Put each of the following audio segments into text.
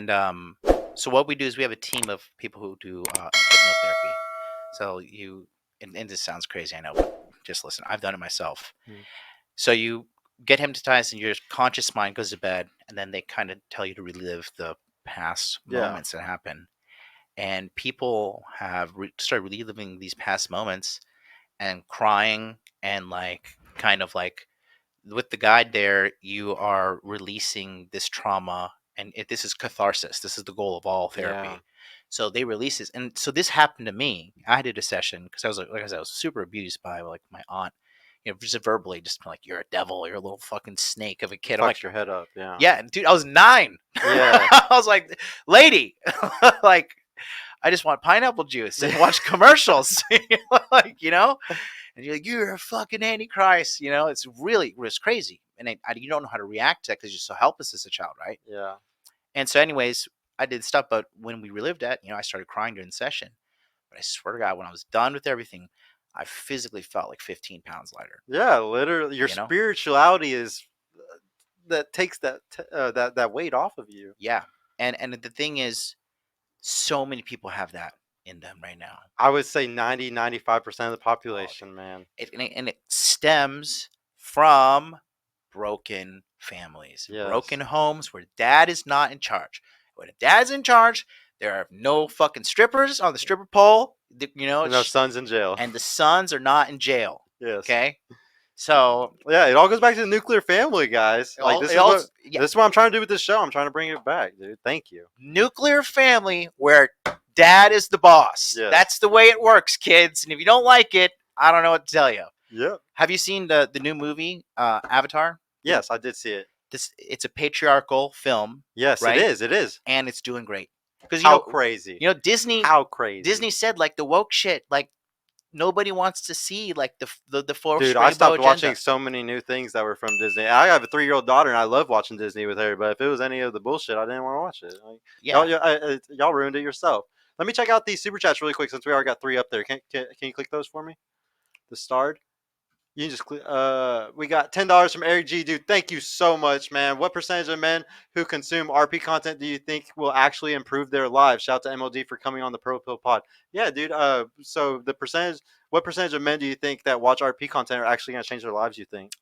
And so what we do is we have a team of people who do hypnotherapy. So and this sounds crazy, I know, but just listen. I've done it myself. Mm. So you get hypnotized and your conscious mind goes to bed, and then they kind of tell you to relive the past moments that happen. And people have started reliving these past moments and crying and like kind of like with the guide there, you are releasing this trauma, and this is catharsis. This is the goal of all therapy. Yeah. So they release this, and so this happened to me. I did a session because I was like I said, I was super abused by like my aunt, just verbally, just like you're a devil, you're a little fucking snake of a kid. I'm like, Fucked your head up. Yeah. yeah, dude, I was 9. Yeah. I was like, lady, like I just want pineapple juice and watch commercials, like and you're like, you're a fucking antichrist, it's crazy, and you don't know how to react to that because you're so helpless as a child, right? Yeah. And so, anyways, I did stuff, but when we relived that, I started crying during the session. But I swear to God, when I was done with everything, I physically felt like 15 pounds lighter. Yeah. Literally, your spirituality is that takes that weight off of you. Yeah, and the thing is, so many people have that in them right now. I would say 95% of the population, man. And it stems from broken families, Yes. broken homes where dad is not in charge. When dad's in charge, there are no fucking strippers on the stripper pole. No sons in jail. And the sons are not in jail. Yes. Okay. So yeah, it all goes back to the nuclear family, guys. Like this is what I'm trying to do with this show. I'm trying to bring it back, dude. Thank you. Nuclear family where dad is the boss. Yes. That's the way it works, kids. And if you don't like it, I don't know what to tell you. Yeah. Have you seen the new movie Avatar? Yes, I did see it. It's a patriarchal film. Yes, right? It is. And it's doing great. Because how crazy. Disney. How crazy. Disney said like the woke shit. Like nobody wants to see like the forced Dude, rainbow I stopped agenda. watching so many new things that were from Disney. I have a 3-year-old daughter, and I love watching Disney with her. But if it was any of the bullshit, I didn't want to watch it. Like, yeah, y'all ruined it yourself. Let me check out these super chats really quick since we already got 3 up there. Can you click those for me? The starred. You can just click. We got $10 from Eric G. Dude, thank you so much, man. What percentage of men who consume RP content do you think will actually improve their lives? Shout out to MLD for coming on the purplepill pod. Yeah, dude. So the percentage. What percentage of men do you think that watch RP content are actually going to change their lives? You think?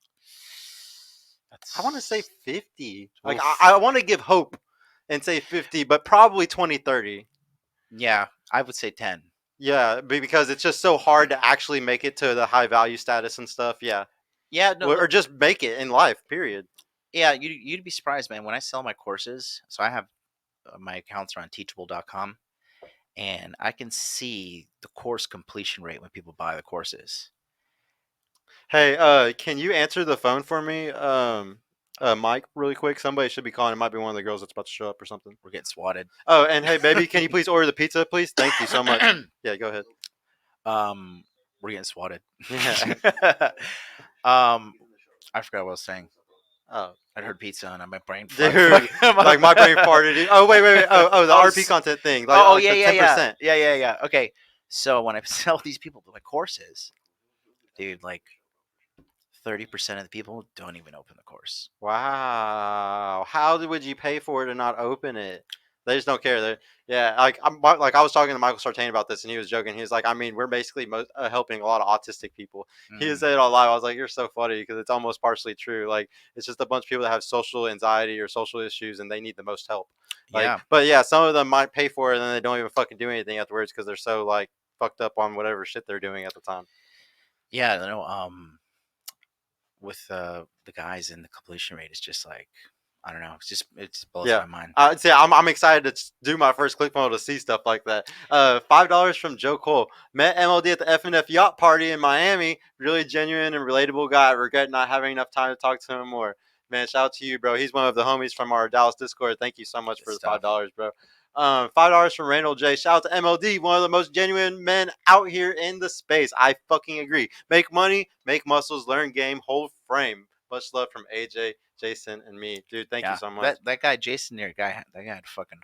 I want to say 50. Like I want to give hope and say 50, but probably 20, 30. Yeah, I would say 10. Yeah, because it's just so hard to actually make it to the high value status and stuff. Yeah. Yeah, no, or just make it in life. Period. Yeah, you'd be surprised, man. When I sell my courses, so I have my accounts are on teachable.com, and I can see the course completion rate when people buy the courses. Hey, can you answer the phone for me, Mike, really quick? Somebody should be calling. It might be one of the girls that's about to show up or something. We're getting swatted. Oh, and hey, baby, can you please order the pizza, please? Thank you so much. Yeah, go ahead. We're getting swatted. Yeah. I forgot what I was saying. Oh, I heard pizza and my brain dude, like my brain farted. Oh, wait. Oh, the RP content thing. Like, yeah. Okay, so when I sell these people my courses, dude, like 30% of the people don't even open the course. Wow. How would you pay for it and not open it? They just don't care. Like I was talking to Michael Sartain about this, and he was joking. He was like, I mean, we're basically helping a lot of autistic people. He said it all live. I was like, you're so funny because it's almost partially true. Like, it's just a bunch of people that have social anxiety or social issues, and they need the most help. Like, yeah. But yeah, some of them might pay for it, and then they don't even fucking do anything afterwards because they're so like fucked up on whatever shit they're doing at the time. Yeah, with the guys in the completion rate, it's just like, I don't know. It just blows my mind. I'm excited to do my first ClickFunnels to see stuff like that. $5 from Joe Cole. Met MLD at the FNF yacht party in Miami. Really genuine and relatable guy. Regret not having enough time to talk to him more. Man, shout out to you, bro. He's one of the homies from our Dallas Discord. Thank you so much for the $5, bro. $5 from Randall J. Shout out to MLD, one of the most genuine men out here in the space. I fucking agree. Make money, make muscles, learn game, hold frame. Much love from AJ, Jason, and me, dude. Thank you so much. That guy Jason there, that guy had fucking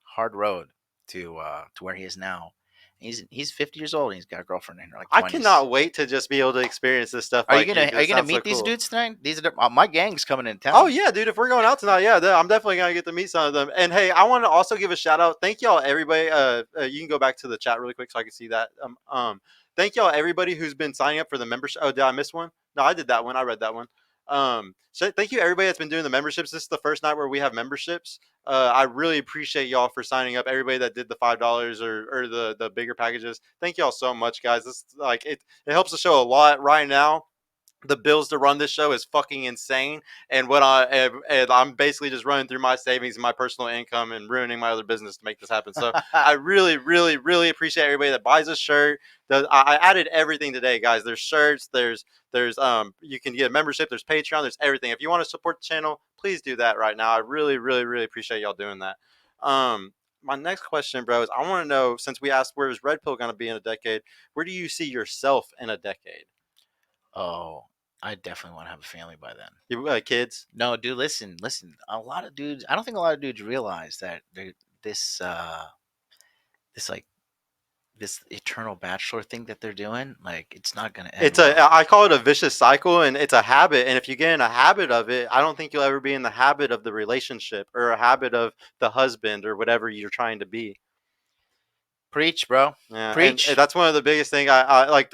hard road to where he is now, He's 50 years old and he's got a girlfriend in her like I 20s. cannot wait to just be able to experience this stuff Are you like gonna you are because you it gonna sounds so meet these cool. dudes tonight? These are my gang's coming in Oh town. yeah, dude! If we're going out tonight, yeah, I'm definitely gonna get to meet some of them. And hey, I want to also give a shout out. Thank y'all, everybody. You can go back to the chat really quick so I can see that. Thank y'all, everybody who's been signing up for the membership. Oh, did I miss one? No, I did that one. I read that one. So thank you, everybody that's been doing the memberships. This is the first night where we have memberships. I really appreciate y'all for signing up. Everybody that did the $5 or the bigger packages. Thank y'all so much, guys. This like it helps the show a lot right now. The bills to run this show is fucking insane, and I'm basically just running through my savings and my personal income and ruining my other business to make this happen. So I really, really, really appreciate everybody that buys a shirt. I added everything today, guys. There's shirts. There's you can get a membership. There's Patreon. There's everything. If you want to support the channel, please do that right now. I really, really, really appreciate y'all doing that. My next question, bro, is I want to know, since we asked where is Red Pill going to be in a decade, where do you see yourself in a decade? Oh, I definitely want to have a family by then. You kids? No, dude, listen. A lot of dudes. I don't think a lot of dudes realize that this this like this eternal bachelor thing that they're doing. Like, it's not gonna end It's a well. I call it a vicious cycle, and it's a habit. And if you get in a habit of it, I don't think you'll ever be in the habit of the relationship or a habit of the husband or whatever you're trying to be. Preach, bro. Yeah, and Preach. that's one of the biggest thing I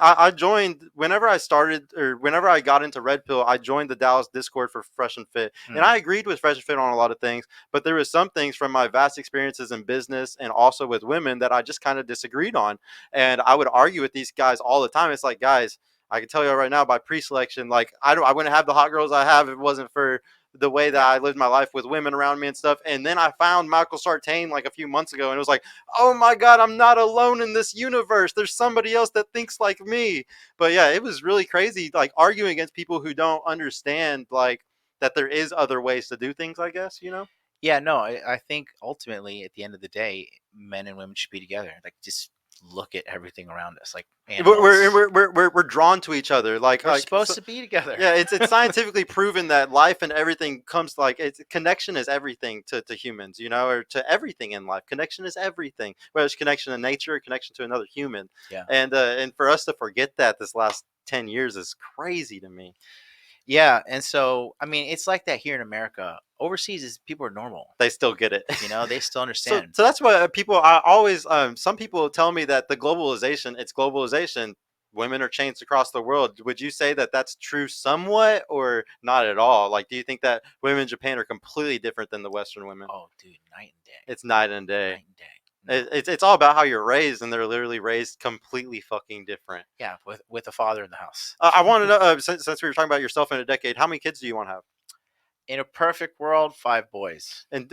I joined whenever I started or whenever I got into Red Pill, I joined the Dallas Discord for Fresh and Fit, and Hmm. I agreed with Fresh and Fit on a lot of things, but there was some things from my vast experiences in business and also with women that I just kind of disagreed on, and I would argue with these guys all the time. It's like, guys, I can tell you right now by pre-selection, like I wouldn't have the hot girls I have if it wasn't for the way that Yeah. I lived my life with women around me and stuff. And then I found Michael Sartain like a few months ago, and it was like, oh my god, I'm not alone in this universe. There's somebody else that thinks like me. But yeah, it was really crazy, like arguing against people who don't understand like that there is other ways to do things. I guess you know. Yeah. No, I think ultimately at the end of the day, men and women should be together. Like, just look at everything around us, like We're, we're, animals. we're, we're drawn to each other. We're So, supposed to be together. yeah, it's scientifically proven that life and everything comes like it's connection is everything to humans, you know, or to everything in life. Connection is everything. Whether it's connection to nature, or connection to another human, Yeah. and for us to forget that this last 10 years is crazy to me. Yeah. And so, I mean, it's like that here in America. Overseas, is people are normal. They still get it. You know, they still So, understand. so that's what people. I always. Some people tell me that the globalization. It's globalization. Women are changed across the world. Would you say that that's true somewhat or not at all? Like, do you think that women in Japan are completely different than the Western women? Oh, dude, night and day. It's night and day. Night and day. No. It's all about how you're raised, and they're literally raised completely fucking different. Yeah, with a father in the house. I want to know since we were talking about yourself in a decade, how many kids do you want to have? In a perfect world, 5 boys. And,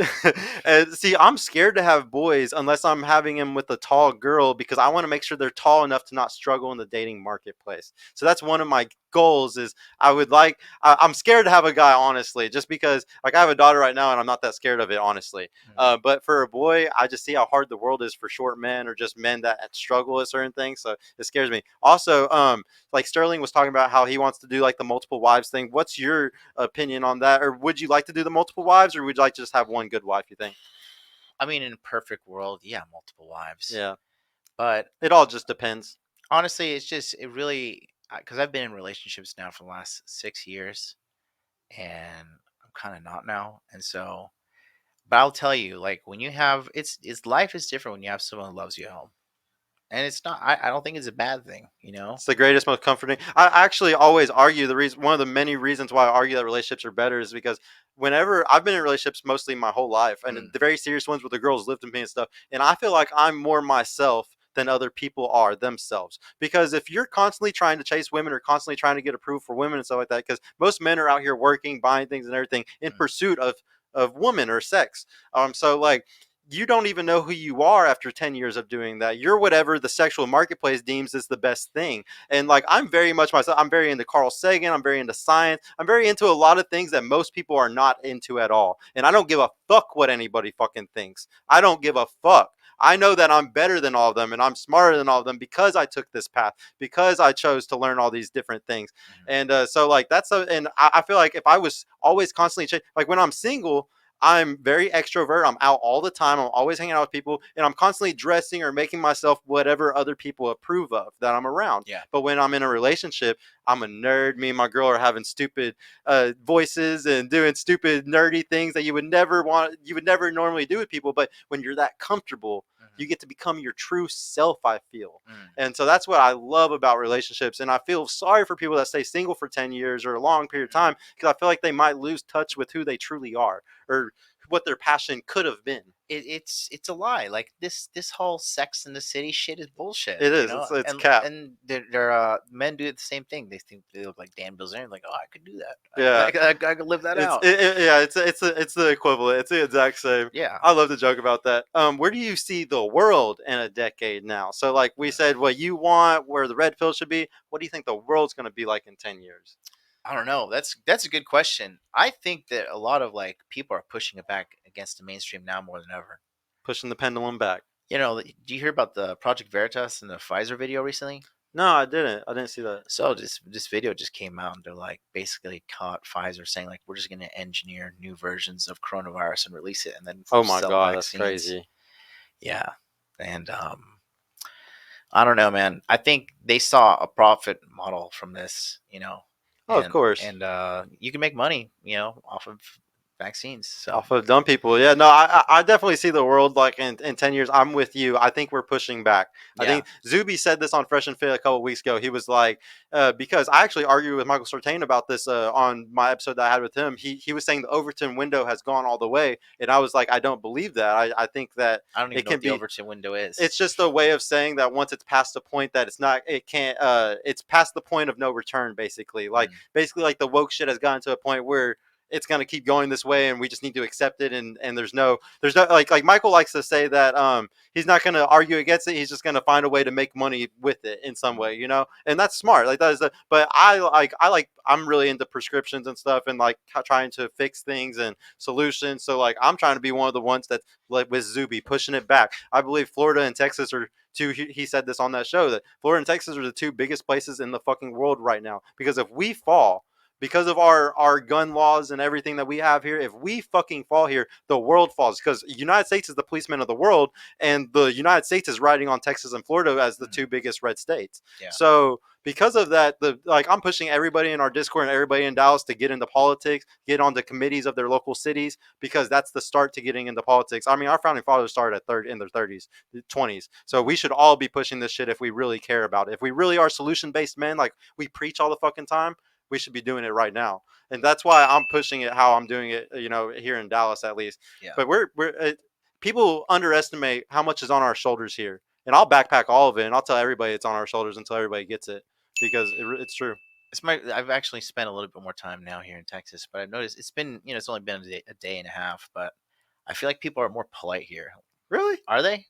and see, I'm scared to have boys unless I'm having them with a tall girl because I want to make sure they're tall enough to not struggle in the dating marketplace. So that's one of my goals. Is I would like I'm scared to have a guy, honestly, just because like I have a daughter right now and I'm not that scared of it, honestly. Mm. But for a boy, I just see how hard the world is for short men or just men that struggle at certain things. So it scares me. Also, like Sterling was talking about how he wants to do like the multiple wives thing. What's your opinion on that, or would you like to do the multiple wives, or would you like to just have one good wife? You think? I mean, in a perfect world, yeah, multiple wives. Yeah, But it all just depends. honestly, it really, because I've been in relationships now for the last 6 years, and I'm kind of not now. And so, but I'll tell you, like, when you have, it's life is different when you have someone who loves you at home. And it's not, I don't think it's a bad thing, you know? It's the greatest, most comforting. I actually always argue the reason, one of the many reasons why I argue that relationships are better is because whenever I've been in relationships mostly my whole life, and Mm, the very serious ones where the girls lived with me and stuff, and I feel like I'm more myself than other people are themselves. Because if you're constantly trying to chase women or constantly trying to get approved for women and stuff like that, because most men are out here working, buying things and everything in mm, pursuit of women or sex. So like you don't even know who you are after 10 years of doing that. You're whatever the sexual marketplace deems is the best thing. And like, I'm very much myself. I'm very into Carl Sagan. I'm very into science. I'm very into a lot of things that most people are not into at all. And I don't give a fuck what anybody fucking thinks. I don't give a fuck. I know that I'm better than all of them and I'm smarter than all of them because I took this path, because I chose to learn all these different things. mm. And so like, and I feel like if I was always constantly, like when I'm single, I'm very extrovert. I'm out all the time. I'm always hanging out with people, and I'm constantly dressing or making myself whatever other people approve of that I'm around. Yeah. But when I'm in a relationship, I'm a nerd. Me and my girl are having stupid voices and doing stupid nerdy things that you would never normally do with people. But when you're that comfortable, you get to become your true self, I feel. And so that's what I love about relationships. And I feel sorry for people that stay single for 10 years or a long period of time, because I feel like they might lose touch with who they truly are or what their passion could have been. It's a lie. Like this whole Sex in the City shit is bullshit. It You is. know, It's cap. and they're men do the same thing. They think they look like Dan Bilzerian. Like, oh, I could do that. Yeah. I could live that out. Yeah, it's the equivalent. It's the exact same. Yeah. I love to joke about that. Where do you see the world in a decade now? So like we said, what you want, where the red pill should be. What do you think the world's going to be like in 10 years? I don't know. That's a good question. I think that a lot of like people are pushing it back against the mainstream now more than ever. Pushing the pendulum back. You know, do you hear about the Project Veritas and the Pfizer video recently? No, I didn't. I didn't see that. So this video just came out, and they're like basically caught Pfizer saying like we're just going to engineer new versions of coronavirus and release it, and then Oh my sell god, vaccines. that's crazy. Yeah, and I don't know, man. I think they saw a profit model from this, you know. Oh, of course. And you can make money, you know, off of vaccines. So Off of dumb people. Yeah, no, I definitely see the world like in 10 years. I'm with you. I think we're pushing back. I think Zuby said this on Fresh and Fit a couple weeks ago. He was like, because I actually argued with Michael Sortain about this on my episode that I had with him. He was saying the Overton window has gone all the way. And I was like, I don't believe that. I think that I don't even know what the Overton window is. It's just a way of saying that once it's past the point that it's past the point of no return, basically. Like, basically, like the woke shit has gotten to a point where it's going to keep going this way and we just need to accept it, and there's no like Michael likes to say that he's not going to argue against it, he's just going to find a way to make money with it in some way, you know, and that's smart. Like that is but I'm really into prescriptions and stuff, and like trying to fix things and solutions. So like I'm trying to be one of the ones that, like with Zuby, pushing it back. I believe Florida and Texas are two. He said this on that show, that Florida and Texas are the two biggest places in the fucking world right now, because if we fall because of our gun laws and everything that we have here, if we fucking fall here, the world falls, because the United States is the policeman of the world, and the United States is riding on Texas and Florida as the two biggest red states. Yeah. So because of that, I'm pushing everybody in our Discord and everybody in Dallas to get into politics, get onto committees of their local cities, because that's the start to getting into politics. I mean, our founding fathers started in their 30s, 20s. So we should all be pushing this shit if we really care about it. If we really are solution-based men, like we preach all the fucking time, we should be doing it right now. And that's why I'm pushing it how I'm doing it, you know, here in Dallas at least. Yeah. But people underestimate how much is on our shoulders here. And I'll backpack all of it, and I'll tell everybody it's on our shoulders until everybody gets it, because it's true. I've actually spent a little bit more time now here in Texas, but I've noticed it's been, you know, it's only been a day and a half, but I feel like people are more polite here. Really? Are they?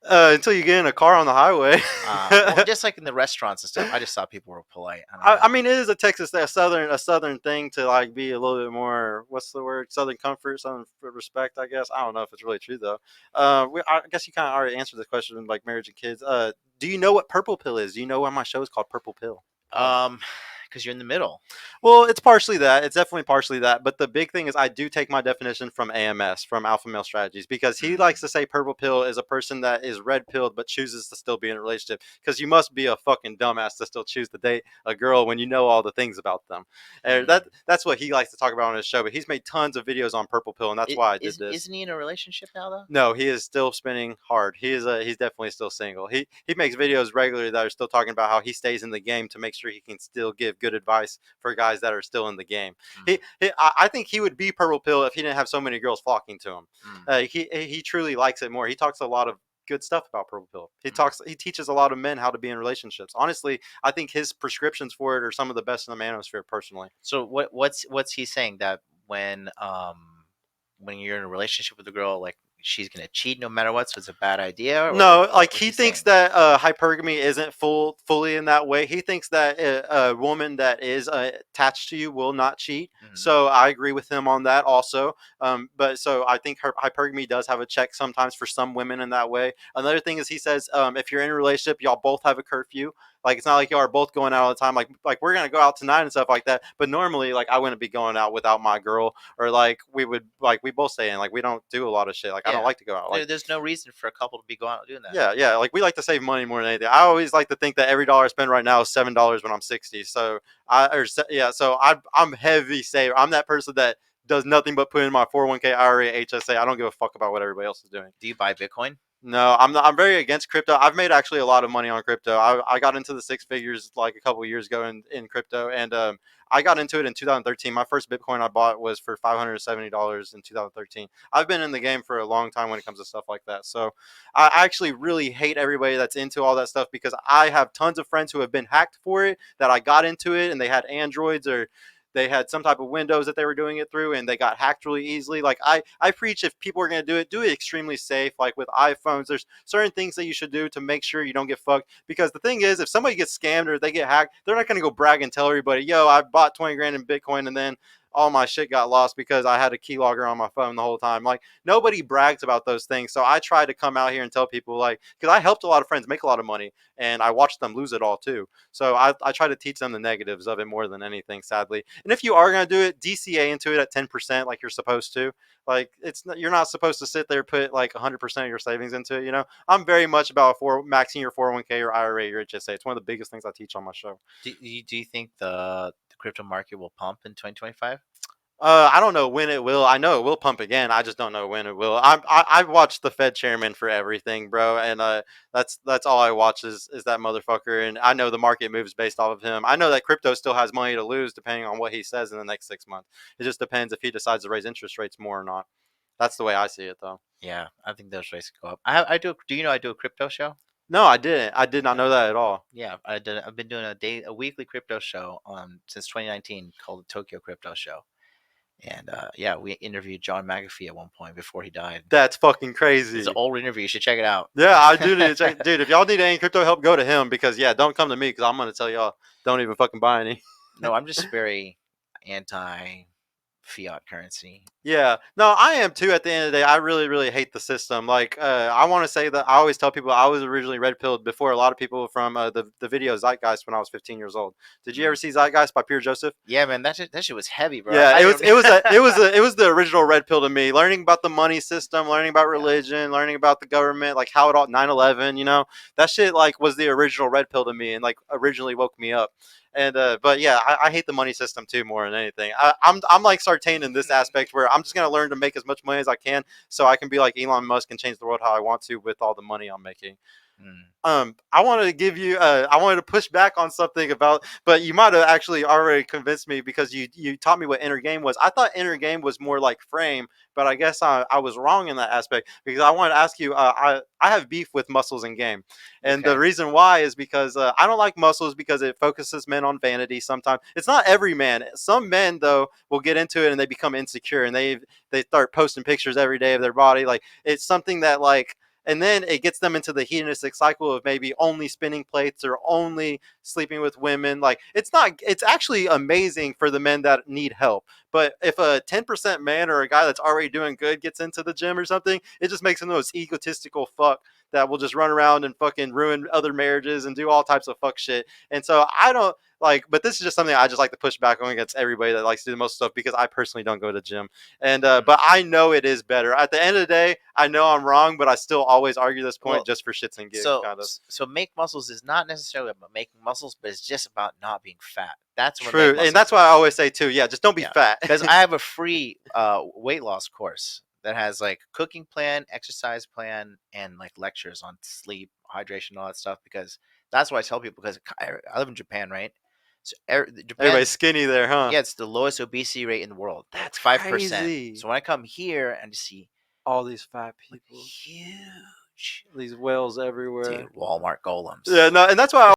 Until you get in a car on the highway. Well, just like in the restaurants and stuff, I just thought people were polite. I mean, it is a Texas, a southern thing to like be a little bit more, what's the word? Southern comfort, southern respect, I guess. I don't know if it's really true though. I guess you kind of already answered this question, like marriage and kids. Do you know what purple pill is? Do you know why my show is called Purple Pill? Because you're in the middle. Well, it's partially that. It's definitely partially that. But the big thing is I do take my definition from AMS, from Alpha Male Strategies, because he likes to say purple pill is a person that is red pilled but chooses to still be in a relationship. Because you must be a fucking dumbass to still choose to date a girl when you know all the things about them. And that's what he likes to talk about on his show. But he's made tons of videos on purple pill, and that's why I did this. Isn't he in a relationship now though? No, he is still spinning hard. He's definitely still single. He makes videos regularly that are still talking about how he stays in the game to make sure he can still give good advice for guys that are still in the game. I think he would be purple pill if he didn't have so many girls flocking to him. He truly likes it more. He talks a lot of good stuff about purple pill. He teaches a lot of men how to be in relationships. Honestly, I think his prescriptions for it are some of the best in the manosphere personally. So what's he saying, that when you're in a relationship with a girl, like she's gonna cheat no matter what, so it's a bad idea? No, like he thinks that hypergamy isn't fully in that way. He thinks that a woman that is attached to you will not cheat. So I agree with him on that also. But so I think hypergamy does have a check sometimes for some women in that way. Another thing is he says if you're in a relationship, y'all both have a curfew. Like it's not like y'all are both going out all the time. Like we're gonna go out tonight and stuff like that. But normally, like I wouldn't be going out without my girl, or like we both stay in. Like we don't do a lot of shit. Like I don't like to go out. Like there's no reason for a couple to be going out doing that. yeah. Like we like to save money more than anything. I always like to think that every dollar I spend right now is $7 when I'm 60. So I'm heavy saver. I'm that person that does nothing but put in my 401k, IRA, HSA. I don't give a fuck about what everybody else is doing. Do you buy Bitcoin? No, I'm not. I'm very against crypto. I've made actually a lot of money on crypto. I got into the six figures like a couple of years ago in crypto, and I got into it in 2013. My first Bitcoin I bought was for $570 in 2013. I've been in the game for a long time when it comes to stuff like that. So I actually really hate everybody that's into all that stuff because I have tons of friends who have been hacked for it, that I got into it and they had Androids or they had some type of Windows that they were doing it through and they got hacked really easily. Like I preach, if people are going to do it extremely safe. Like with iPhones, there's certain things that you should do to make sure you don't get fucked. Because the thing is, if somebody gets scammed or they get hacked, they're not going to go brag and tell everybody, yo, I bought 20 grand in Bitcoin and then all my shit got lost because I had a keylogger on my phone the whole time. Like nobody brags about those things. So I try to come out here and tell people, like, because I helped a lot of friends make a lot of money and I watched them lose it all too. So I try to teach them the negatives of it more than anything, sadly. And if you are going to do it, DCA into it at 10% like you're supposed to. Like you're not supposed to sit there put like 100% of your savings into it. You know, I'm very much about maxing your 401k or IRA, your HSA. It's one of the biggest things I teach on my show. Do you think the crypto market will pump in 2025? I don't know when it will. I know it will pump again. I just don't know when it will. I've watched the Fed chairman for everything, bro, and that's all I watch is that motherfucker. And I know the market moves based off of him. I know that crypto still has money to lose depending on what he says in the next 6 months. It just depends if he decides to raise interest rates more or not. That's the way I see it, though. Yeah, I think those rates go up. I do. Do you know I do a crypto show? No, I didn't. I did not Yeah, know that at all. yeah. I've been doing a weekly crypto show since 2019 called the Tokyo Crypto Show. And yeah, we interviewed John McAfee at one point before he died. That's fucking It's an crazy. old interview. You should check it out. Yeah, I do need to check. Dude, if y'all need any crypto help, go to him because, yeah, don't come to me because I'm going to tell y'all don't even fucking buy any. No, I'm just very anti fiat currency. Yeah, no, I am too. At the end of the day, I really, really hate the system. Like, I want to say that I always tell people I was originally red pilled before a lot of people from the video Zeitgeist when I was 15 years old. Did you ever see Zeitgeist by Pierre Joseph? Yeah, man, that shit was heavy, bro. Yeah, it was the original red pill to me. Learning about the money system, learning about religion, learning about the government, like how it all 9/11, you know, that shit like was the original red pill to me and like originally woke me up. And but yeah, I hate the money system too more than anything. I'm like Sartain in this aspect where I'm just gonna learn to make as much money as I can so I can be like Elon Musk and change the world how I want to with all the money I'm making. I wanted to give you I wanted to push back on something about, but you might have actually already convinced me because you taught me what inner game was. I thought inner game was more like frame, but I guess I was wrong in that aspect because I wanted to ask you. I have beef with muscles in game, and the reason why is because I don't like muscles because it focuses men on vanity. Sometimes it's not every man. Some men though will get into it and they become insecure and they start posting pictures every day of their body. Like it's something that like. And then it gets them into the hedonistic cycle of maybe only spinning plates or only sleeping with women. Like it's actually amazing for the men that need help. But if a 10% man or a guy that's already doing good gets into the gym or something, it just makes him the most egotistical fuck that will just run around and fucking ruin other marriages and do all types of fuck shit. And so I don't like, but this is just something I just like to push back on against everybody that likes to do the most stuff because I personally don't go to the gym. And but I know it is better. At the end of the day, I know I'm wrong, but I still always argue this point just for shits and gigs. So make muscles is not necessarily about making muscles, but it's just about not being fat. That's what true, and that's why I always say too. Yeah, just don't be fat. Because I have a free weight loss course that has like cooking plan, exercise plan, and like lectures on sleep, hydration, all that stuff. Because that's what I tell people. Because I live in Japan, right? So everybody's skinny there, huh? Yeah, it's the lowest obesity rate in the world. That's 5%. So when I come here and see all these fat people, huge, these whales everywhere, dude, Walmart golems. Yeah, no, and that's why